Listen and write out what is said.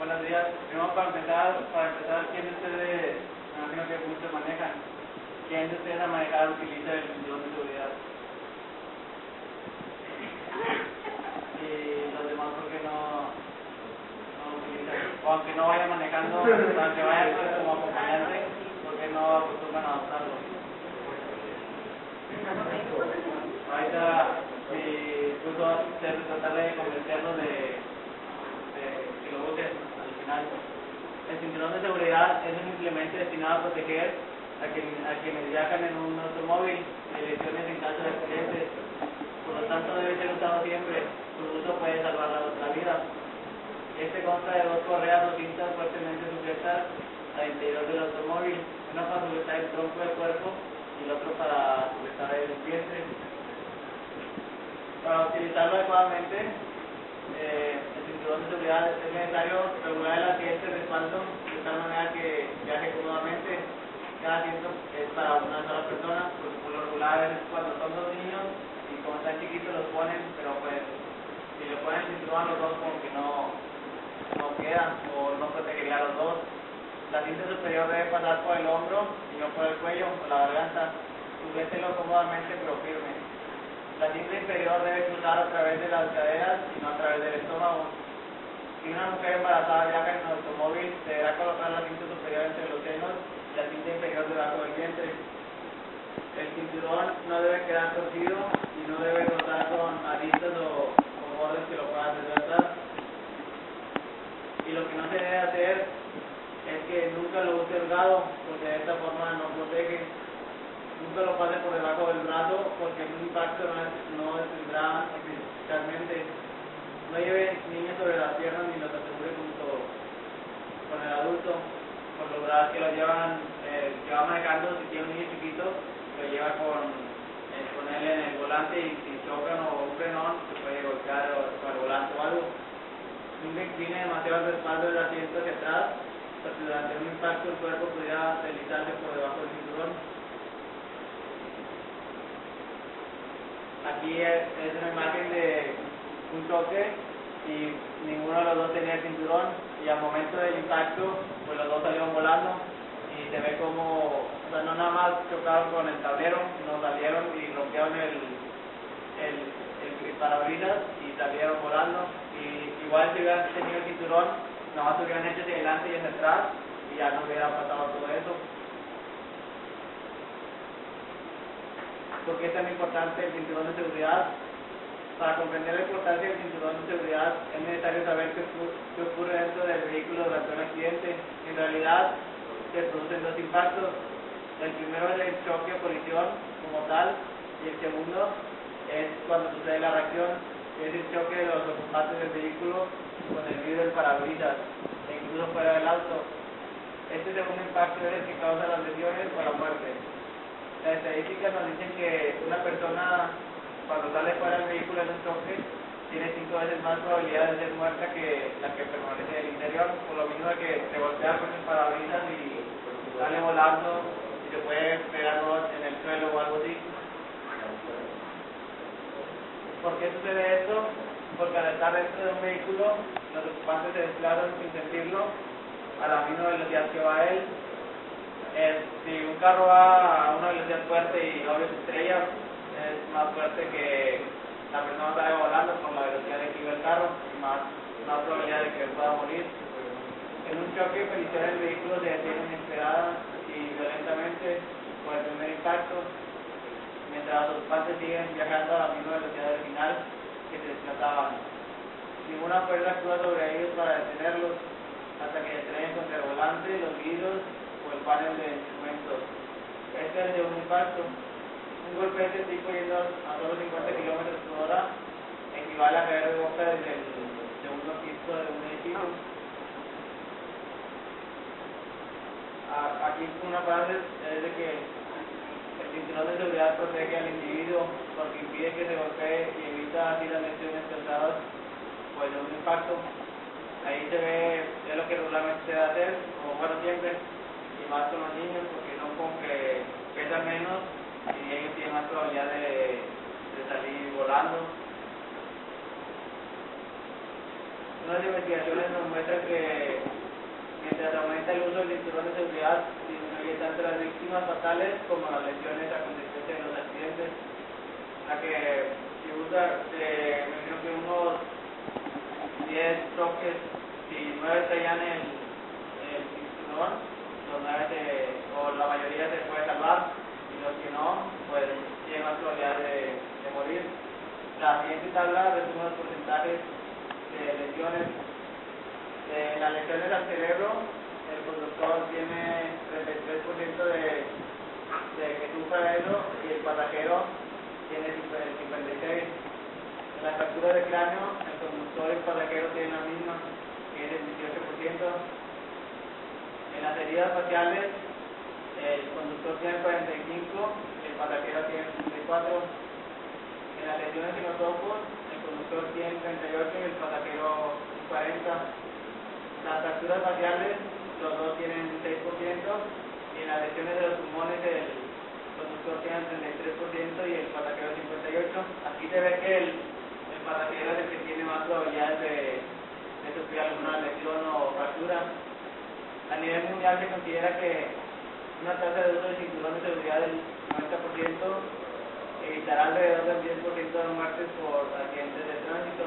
Buenos días. Primero para empezar, ¿quién de ustedes, me imagino que muchos manejan, quién de ustedes a manejar utiliza el cinturón de seguridad? Y los demás, ¿por qué no utilizan? O aunque no vaya manejando, aunque vaya como acompañante, ¿por qué no acostumbran a adoptarlo? Ahorita, si puso tratar de convencerlo de que lo usen al final. El cinturón de seguridad es un implemento destinado a proteger a quienes viajan en un automóvil de lesiones en caso de accidentes. Por lo tanto, debe ser usado siempre. Su uso puede salvar la vida. Este consta de dos correas o cintas fuertemente sujetas al interior del automóvil, una para sujetar el tronco del cuerpo y el otro para sujetar el vientre. Para utilizarlo adecuadamente, el cinturón de seguridad es necesario regular el asiento de respaldo de tal manera que viaje cómodamente. Cada asiento es para una sola persona, porque por lo regular a veces cuando son dos niños y como están chiquitos los ponen, pero pues si le ponen el cinturón a los dos como que no quedan o no protegería a los dos. La cinta superior debe pasar por el hombro y no por el cuello o la garganta. Sujételo cómodamente pero firme. La cinta inferior debe cruzar a través de las caderas y no a través del estómago. Si una mujer embarazada viaja en un automóvil, deberá colocar la cinta superior entre los senos y la cinta inferior debajo del vientre. El cinturón no debe quedar torcido y no debe rotar con aristas o bordes que lo puedan desgastar. Y lo que no se debe hacer es que nunca lo use holgado, porque de esta forma no protege. Nunca lo pase por debajo del brazo, porque un impacto no detendrá eficazmente. No lleve niños sobre las piernas ni los asegure junto con el adulto. Por lograr que lo llevan, que va manejando, si tiene un niño chiquito, lo lleva con él en el volante y si chocan o un frenón, se puede golpear con el volante o algo. Nunca incline demasiado el respaldo del asiento hacia atrás, porque durante un impacto el cuerpo pudiera deslizarse por debajo del cinturón. Aquí es una imagen de un choque y ninguno de los dos tenía el cinturón y al momento del impacto pues los dos salieron volando y se ve como, o sea, no nada más chocaron con el tablero, sino salieron y rompieron el parabrisas y salieron volando. Y igual si hubieran tenido el cinturón, nada más hubieran hecho hacia adelante y hacia atrás y ya no hubiera pasado todo eso. ¿Por qué es tan importante el cinturón de seguridad? Para comprender la importancia del cinturón de seguridad es necesario saber qué ocurre dentro del vehículo durante un accidente. En realidad se producen dos impactos. El primero es el choque o colisión como tal y el segundo es cuando sucede la reacción, que es el choque de los ocupantes del vehículo con el vidrio del parabrisas e incluso fuera del auto. Este segundo impacto es el que causa las lesiones o la muerte. Las estadísticas nos dicen que una persona cuando sale fuera del vehículo en un choque tiene 5 veces más probabilidad de ser muerta que la que permanece en el interior, por lo mismo que se golpea con el parabrisas y sale volando y se puede pegar en el suelo o algo así. ¿Por qué sucede esto? Porque al estar dentro de un vehículo los ocupantes se desplazan sin sentirlo a la misma velocidad que va él. Si un carro va a una velocidad fuerte y obvio se estrella, es más fuerte que la persona salga volando con la velocidad de que iba el carro y más probabilidad de que pueda morir. En un choque, colisión del vehículo se detiene inesperada y violentamente por el primer impacto, mientras los ocupantes siguen viajando a la misma velocidad original que se desplazaban. Ninguna fuerza actúa sobre ellos para detenerlos hasta que estrellen contra el volante, los vidrios o el panel de instrumentos. Este es el segundo impacto. Un golpe de este tipo yendo a solo 50 km por hora equivale a caer de boca desde el segundo piso de un edificio. Aquí una frase es de que el cinturón de seguridad protege al individuo porque impide que se golpee y evita así las lesiones causadas por el segundo impacto. Ahí se ve, es lo que regularmente se debe hacer, como bueno siempre, y más con los niños, porque no como que pesan menos y ellos tienen más probabilidad de salir volando. Unas investigaciones nos muestran que mientras aumenta el uso del cinturón de seguridad, disminuye tanto las víctimas fatales como las lesiones a consecuencia de los accidentes. La que si usa, me imagino que unos 10 choques, si 9 traían el cinturón, los 9 o la mayoría se puede salvar, y los que no, pues tienen más probabilidad de morir. La siguiente tabla resume los porcentajes de lesiones. Las lesiones al cerebro, el conductor tiene 33% de que sufra eso y el pasajero tiene el 56%. En las fracturas de cráneo, el conductor y el pasajero tienen la misma, que es el 18%. En las heridas faciales, el conductor tiene el 45% y el pasajero tiene el 64%. En las lesiones en los ojos, el conductor tiene el 38% y el pasajero el 40%. Las fracturas faciales, los dos tienen un 6%, y en las lesiones de los pulmones el conductor tiene el 33% y el pasajero el 58%. Aquí se ve que el pasajero es el que tiene más probabilidades de sufrir alguna lesión o fractura. A nivel mundial se considera que una tasa de uso de cinturón de seguridad del 90% evitará alrededor del 10% de muertes por accidentes de tránsito.